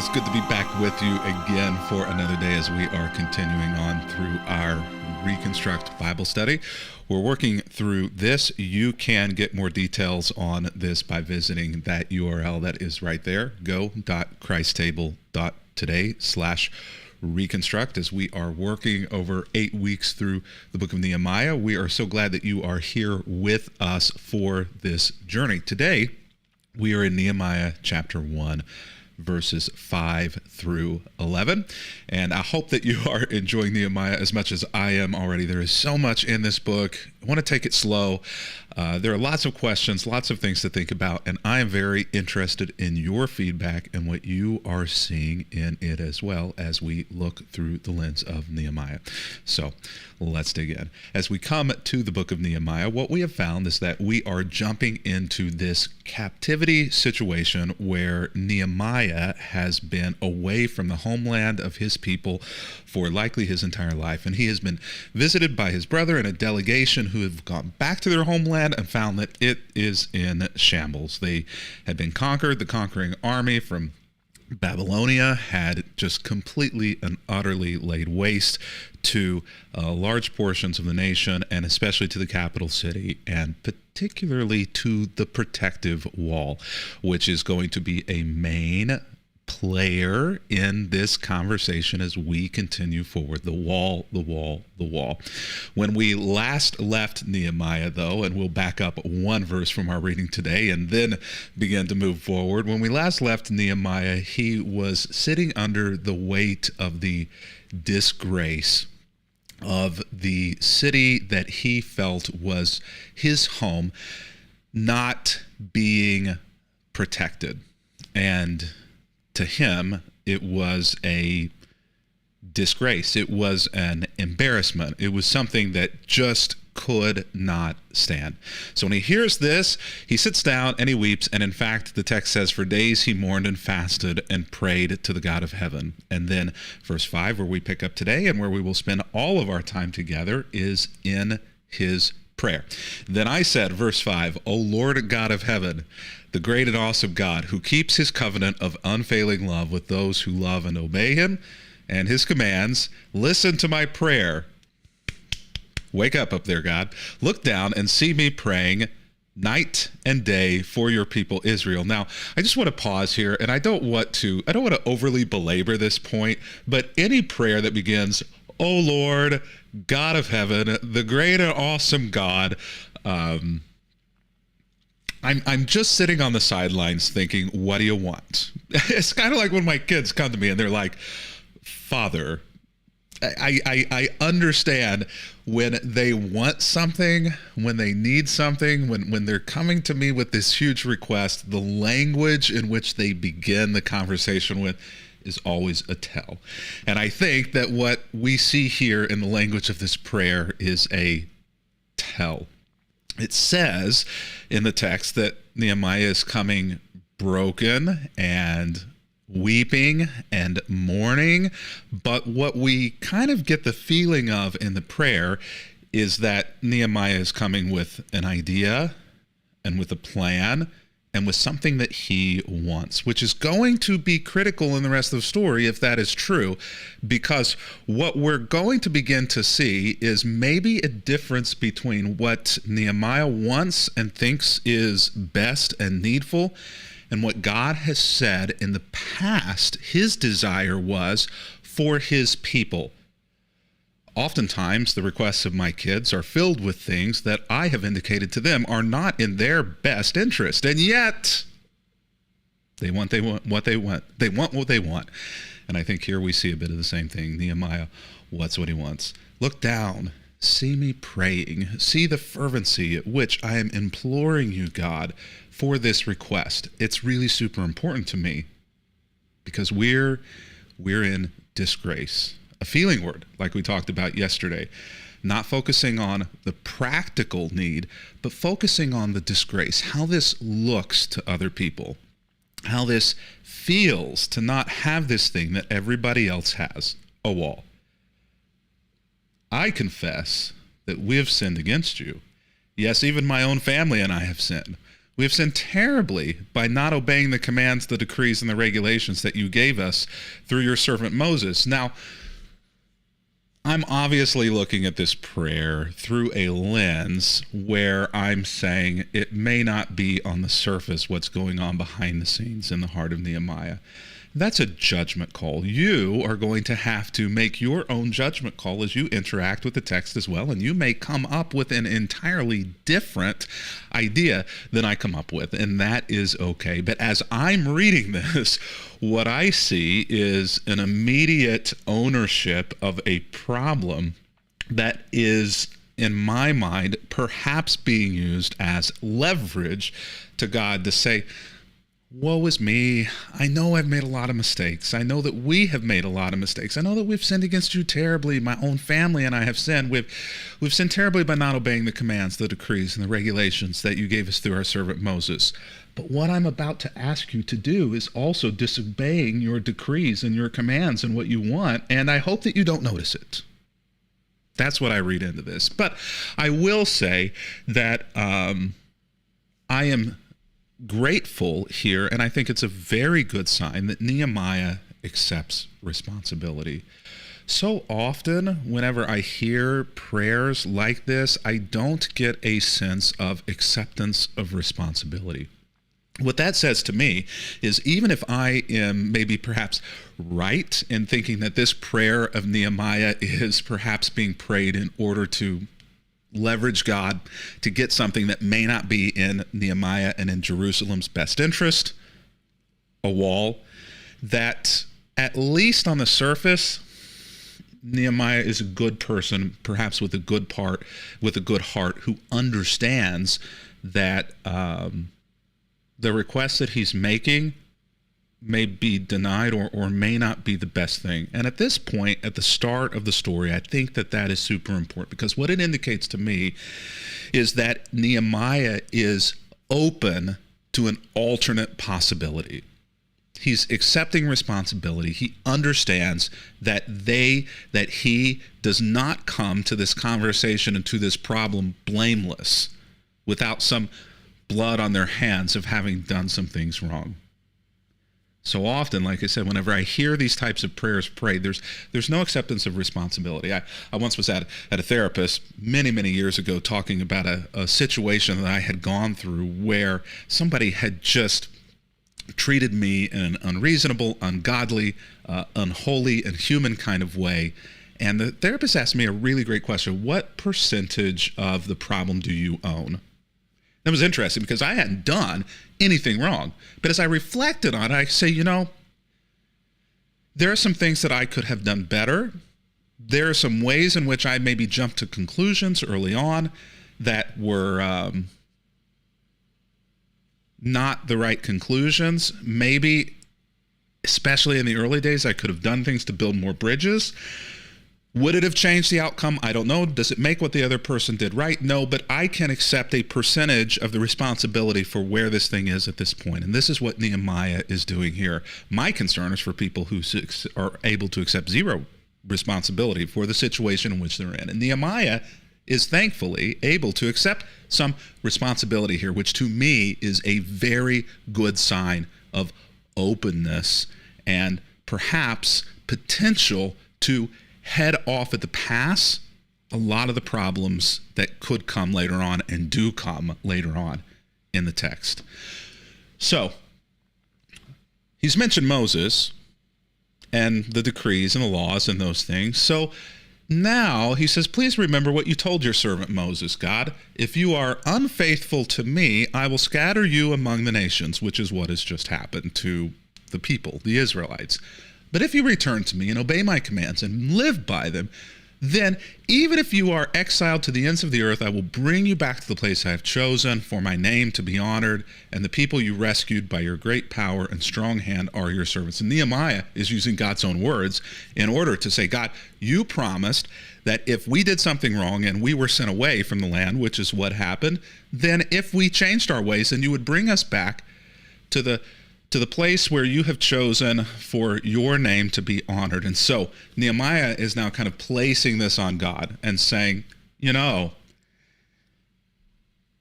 It's good to be back with you again for another day as we are continuing on through our reConstruct Bible study. We're working through this. You can get more details on this by visiting that URL that is right there, go.christtable.today/reconstruct. As we are working over 8 weeks through the book of Nehemiah, we are so glad that you are here with us for this journey. Today, we are in Nehemiah chapter 1. Verses 5 through 11. And I hope that you are enjoying Nehemiah as much as I am already. There is so much in this book. I want to take it slow. There are lots of questions, lots of things to think about, and I am very interested in your feedback and what you are seeing in it as well as we look through the lens of Nehemiah. So let's dig in. As we come to the book of Nehemiah, what we have found is that we are jumping into this captivity situation where Nehemiah has been away from the homeland of his people for likely his entire life, and he has been visited by his brother and a delegation who have gone back to their homeland and found that it is in shambles. They had been conquered. The conquering army from Babylonia had just completely and utterly laid waste to large portions of the nation, and especially to the capital city, and particularly to the protective wall, which is going to be a main player in this conversation as we continue forward. The wall, the wall, the wall. When we last left Nehemiah, though, and we'll back up one verse from our reading today and then begin to move forward. When we last left Nehemiah, he was sitting under the weight of the disgrace of the city that he felt was his home not being protected. And to him, it was a disgrace. It was an embarrassment. It was something that just could not stand. So when he hears this, he sits down and he weeps. And in fact, the text says, for days he mourned and fasted and prayed to the God of heaven. And then verse 5, where we pick up today and where we will spend all of our time together, is in his prayer. Then I said, verse 5, O Lord God of heaven, the great and awesome God, who keeps his covenant of unfailing love with those who love and obey him and his commands, listen to my prayer. Wake up there, God. Look down and see me praying night and day for your people Israel. Now, I just want to pause here, and I don't want to overly belabor this point, but any prayer that begins, O Lord, God of heaven, the great and awesome God, I'm just sitting on the sidelines thinking, what do you want? It's kind of like when my kids come to me and they're like, Father, I understand when they want something, when they need something, when they're coming to me with this huge request, the language in which they begin the conversation with is always a tell. And I think that what we see here in the language of this prayer is a tell. It says in the text that Nehemiah is coming broken and weeping and mourning, but what we kind of get the feeling of in the prayer is that Nehemiah is coming with an idea and with a plan and with something that he wants, which is going to be critical in the rest of the story if that is true, because what we're going to begin to see is maybe a difference between what Nehemiah wants and thinks is best and needful and what God has said in the past his desire was for his people. Oftentimes, the requests of my kids are filled with things that I have indicated to them are not in their best interest, and yet they want what they want. They want what they want. And I think here we see a bit of the same thing. Nehemiah wants what he wants. Look down, see me praying, see the fervency at which I am imploring you, God, for this request. It's really super important to me because we're in disgrace. A feeling word, like we talked about yesterday, not focusing on the practical need, but focusing on the disgrace, how this looks to other people, how this feels to not have this thing that everybody else has, a wall. I confess that we have sinned against you. Yes, even my own family and I have sinned. We have sinned terribly by not obeying the commands, the decrees, and the regulations that you gave us through your servant Moses. Now, I'm obviously looking at this prayer through a lens where I'm saying it may not be on the surface what's going on behind the scenes in the heart of Nehemiah. That's a judgment call. You are going to have to make your own judgment call as you interact with the text as well, and you may come up with an entirely different idea than I come up with, and that is okay. But as I'm reading this, what I see is an immediate ownership of a problem that is, in my mind, perhaps being used as leverage to God to say, woe is me. I know I've made a lot of mistakes. I know that we have made a lot of mistakes. I know that we've sinned against you terribly. My own family and I have sinned. We've sinned terribly by not obeying the commands, the decrees, and the regulations that you gave us through our servant Moses. But what I'm about to ask you to do is also disobeying your decrees and your commands and what you want, and I hope that you don't notice it. That's what I read into this. But I will say that I am grateful here, and I think it's a very good sign that Nehemiah accepts responsibility. So often, whenever I hear prayers like this, I don't get a sense of acceptance of responsibility. What that says to me is even if I am maybe perhaps right in thinking that this prayer of Nehemiah is perhaps being prayed in order to leverage God to get something that may not be in Nehemiah and in Jerusalem's best interest, a wall, that at least on the surface, Nehemiah is a good person, perhaps with a good heart, who understands that the request that he's making may be denied or may not be the best thing. And at this point, at the start of the story, I think that is super important, because what it indicates to me is that Nehemiah is open to an alternate possibility. He's accepting responsibility. He understands that he does not come to this conversation and to this problem blameless, without some blood on their hands of having done some things wrong. So often, like I said, whenever I hear these types of prayers prayed, there's no acceptance of responsibility. I once was at a therapist many years ago talking about a situation that I had gone through where somebody had just treated me in an unreasonable, ungodly, unholy, and human kind of way. And the therapist asked me a really great question: what percentage of the problem do you own? That was interesting because I hadn't done anything wrong. But as I reflected on it, I say, there are some things that I could have done better. There are some ways in which I maybe jumped to conclusions early on that were not the right conclusions. Maybe, especially in the early days, I could have done things to build more bridges. Would it have changed the outcome? I don't know. Does it make what the other person did right? No, but I can accept a percentage of the responsibility for where this thing is at this point. And this is what Nehemiah is doing here. My concern is for people who are able to accept zero responsibility for the situation in which they're in. And Nehemiah is thankfully able to accept some responsibility here, which to me is a very good sign of openness and perhaps potential to head off at the pass a lot of the problems that could come later on and do come later on in the text. So, he's mentioned Moses and the decrees and the laws and those things. So now he says, please remember what you told your servant Moses, God. If you are unfaithful to me, I will scatter you among the nations, which is what has just happened to the people, the Israelites. But if you return to me and obey my commands and live by them, then even if you are exiled to the ends of the earth, I will bring you back to the place I have chosen for my name to be honored, and the people you rescued by your great power and strong hand are your servants. And Nehemiah is using God's own words in order to say, God, you promised that if we did something wrong and we were sent away from the land, which is what happened, then if we changed our ways, then you would bring us back to the place where you have chosen for your name to be honored. And so Nehemiah is now kind of placing this on God and saying,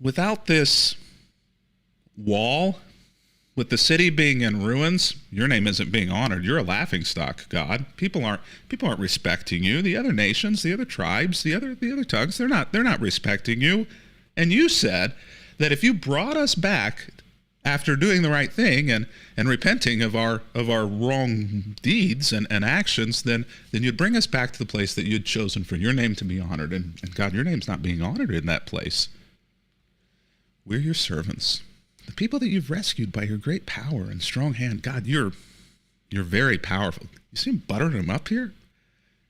without this wall, with the city being in ruins, your name isn't being honored. You're a laughingstock, God. People aren't respecting you. The other nations, the other tribes, the other tongues, they're not respecting you. And you said that if you brought us back after doing the right thing and repenting of our wrong deeds and actions, then you'd bring us back to the place that you'd chosen for your name to be honored. And God, your name's not being honored in that place. We're your servants, the people that you've rescued by your great power and strong hand. God, you're very powerful. You see him buttering him up here?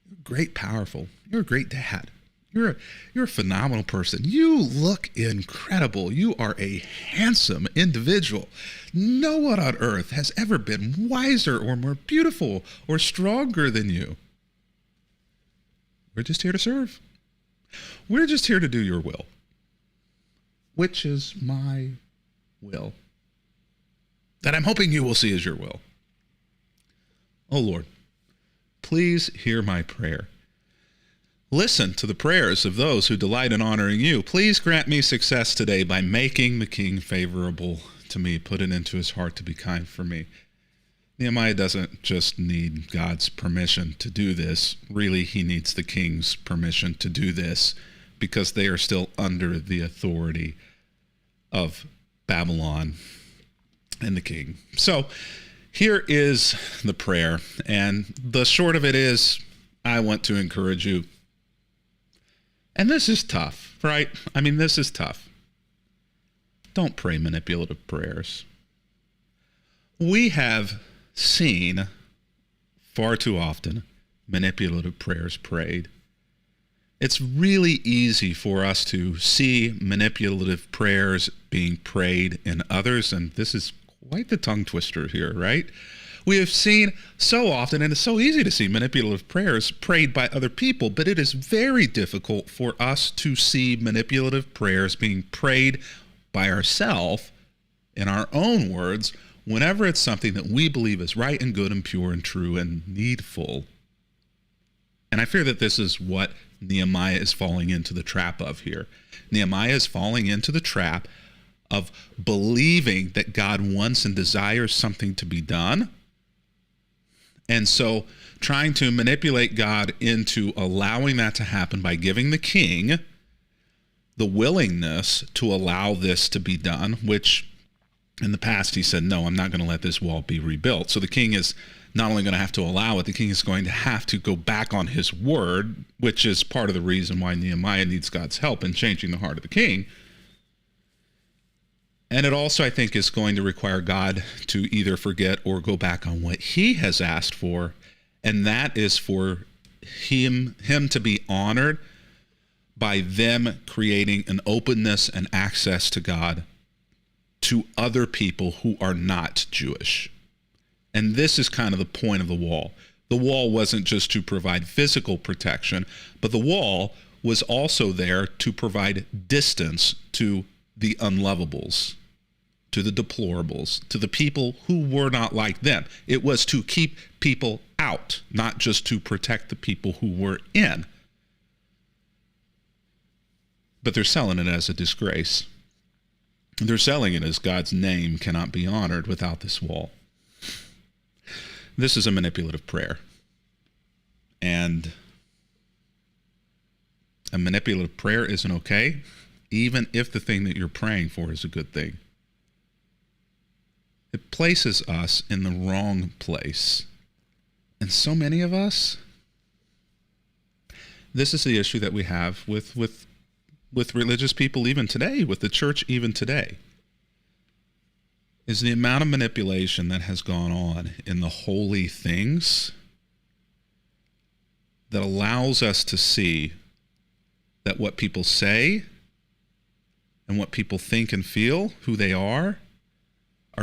You're great, powerful. You're a great dad. You're a phenomenal person. You look incredible. You are a handsome individual. No one on earth has ever been wiser or more beautiful or stronger than you. We're just here to serve. We're just here to do your will, which is my will, that I'm hoping you will see as your will. Oh Lord, please hear my prayer. Listen to the prayers of those who delight in honoring you. Please grant me success today by making the king favorable to me. Put it into his heart to be kind for me. Nehemiah doesn't just need God's permission to do this. Really, he needs the king's permission to do this because they are still under the authority of Babylon and the king. So here is the prayer. And the short of it is, I want to encourage you. And this is tough, right? I mean, this is tough. Don't pray manipulative prayers. We have seen far too often manipulative prayers prayed. It's really easy for us to see manipulative prayers being prayed in others, and this is quite the tongue twister here, right? We have seen so often, and it's so easy to see manipulative prayers prayed by other people, but it is very difficult for us to see manipulative prayers being prayed by ourselves in our own words whenever it's something that we believe is right and good and pure and true and needful. And I fear that this is what Nehemiah is falling into the trap of here. Nehemiah is falling into the trap of believing that God wants and desires something to be done. And so trying to manipulate God into allowing that to happen by giving the king the willingness to allow this to be done, which in the past he said, no, I'm not going to let this wall be rebuilt. So the king is not only going to have to allow it, the king is going to have to go back on his word, which is part of the reason why Nehemiah needs God's help in changing the heart of the king. And it also, I think, is going to require God to either forget or go back on what he has asked for, and that is for him to be honored by them creating an openness and access to God to other people who are not Jewish. And this is kind of the point of the wall. The wall wasn't just to provide physical protection, but the wall was also there to provide distance to the unlovables, to the deplorables, to the people who were not like them. It was to keep people out, not just to protect the people who were in. But they're selling it as a disgrace. They're selling it as God's name cannot be honored without this wall. This is a manipulative prayer. And a manipulative prayer isn't okay, even if the thing that you're praying for is a good thing. It places us in the wrong place. And so many of us, this is the issue that we have with religious people even today, with the church even today, is the amount of manipulation that has gone on in the holy things that allows us to see that what people say and what people think and feel, who they are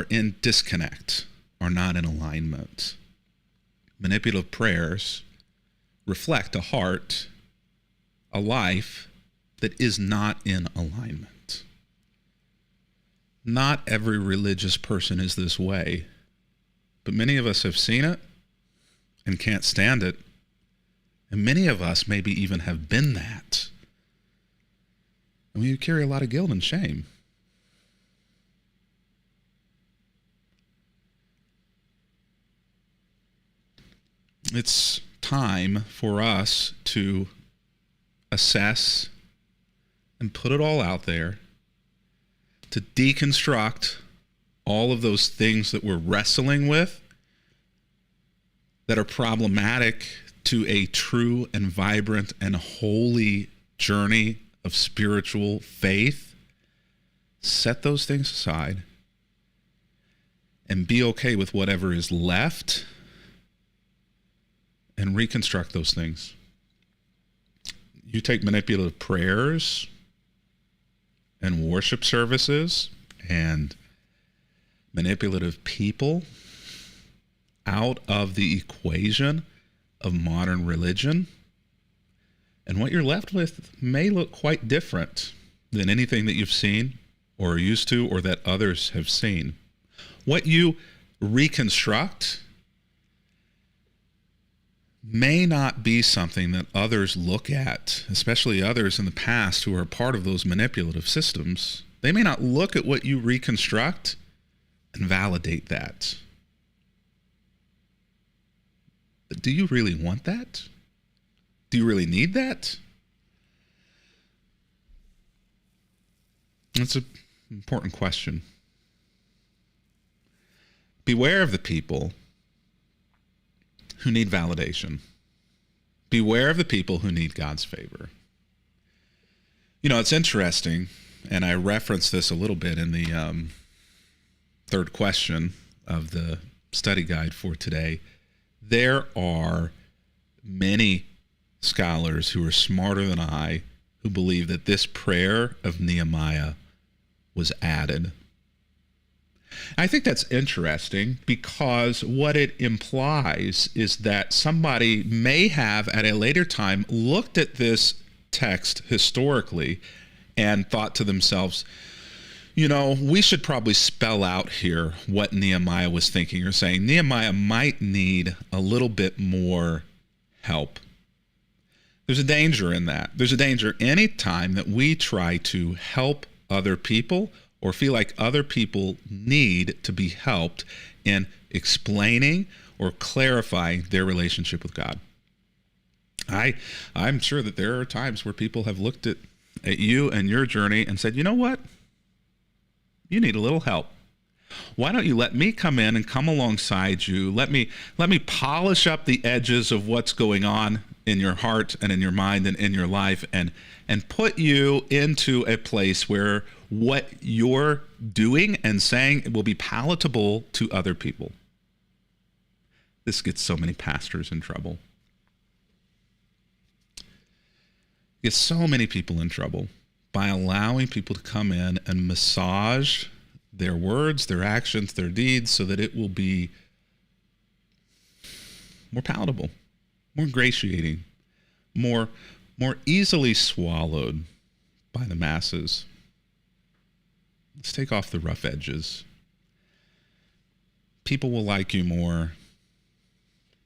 in disconnect, are not in alignment. Manipulative prayers reflect a heart, a life that is not in alignment. Not every religious person is this way, but many of us have seen it and can't stand it. And many of us maybe even have been that. And we carry a lot of guilt and shame. It's time for us to assess and put it all out there, to deconstruct all of those things that we're wrestling with that are problematic to a true and vibrant and holy journey of spiritual faith. Set those things aside and be okay with whatever is left and reconstruct those things. You take manipulative prayers and worship services and manipulative people out of the equation of modern religion, and what you're left with may look quite different than anything that you've seen or are used to or that others have seen. What you reconstruct may not be something that others look at, especially others in the past who are part of those manipulative systems. They may not look at what you reconstruct and validate that. But do you really want that? Do you really need that? That's an important question. Beware of the people who need validation. Beware of the people who need God's favor. You know, it's interesting, and I referenced this a little bit in the third question of the study guide for today. There are many scholars who are smarter than I who believe that this prayer of Nehemiah was added. I think that's interesting because what it implies is that somebody may have at a later time looked at this text historically and thought to themselves, you know, we should probably spell out here what Nehemiah was thinking or saying. Nehemiah might need a little bit more help. There's a danger in that. There's a danger any time that we try to help other people or feel like other people need to be helped in explaining or clarifying their relationship with God. I'm sure that there are times where people have looked at you and your journey and said, you know what? You need a little help. Why don't you let me come in and come alongside you? Let me polish up the edges of what's going on in your heart and in your mind and in your life and put you into a place where what you're doing and saying will be palatable to other people. This gets so many pastors in trouble. It gets so many people in trouble by allowing people to come in and massage their words, their actions, their deeds so that it will be more palatable, more ingratiating, more easily swallowed by the masses. Let's take off the rough edges. People will like you more.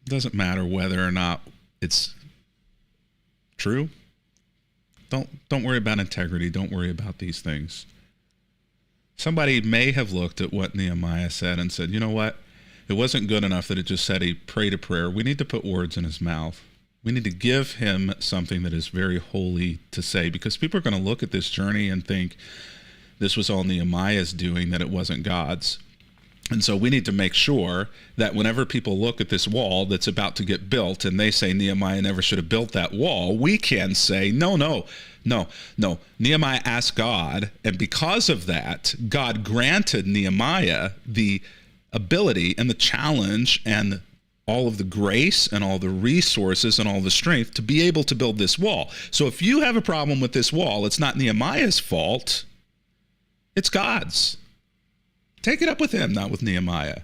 It doesn't matter whether or not it's true. Don't worry about integrity. Don't worry about these things. Somebody may have looked at what Nehemiah said and said, you know what? It wasn't good enough that it just said he prayed a prayer. We need to put words in his mouth. We need to give him something that is very holy to say, because people are going to look at this journey and think this was all Nehemiah's doing, that it wasn't God's. And so we need to make sure that whenever people look at this wall that's about to get built and they say Nehemiah never should have built that wall, we can say, no. Nehemiah asked God, and because of that, God granted Nehemiah the ability and the challenge and all of the grace and all the resources and all the strength to be able to build this wall. So if you have a problem with this wall, it's not Nehemiah's fault, it's God's. Take it up with him, not with Nehemiah.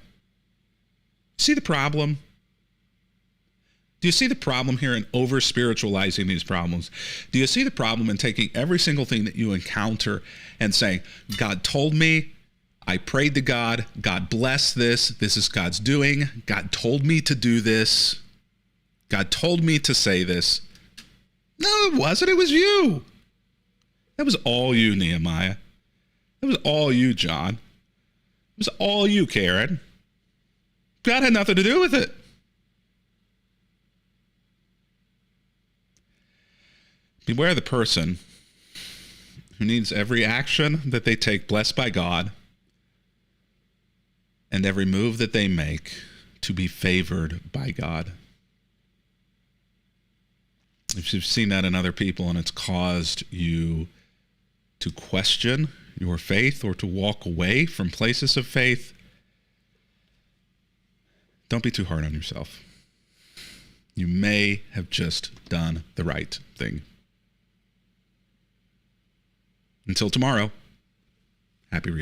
See the problem? Do you see the problem here in over-spiritualizing these problems? Do you see the problem in taking every single thing that you encounter and saying, God told me, I prayed to God, God blessed this is God's doing, God told me to do this, God told me to say this. No, it wasn't, it was you. That was all you, Nehemiah. That was all you, John. It was all you, Karen. God had nothing to do with it. Beware the person who needs every action that they take blessed by God and every move that they make to be favored by God. If you've seen that in other people and it's caused you to question your faith or to walk away from places of faith, don't be too hard on yourself. You may have just done the right thing. Until tomorrow, happy reading.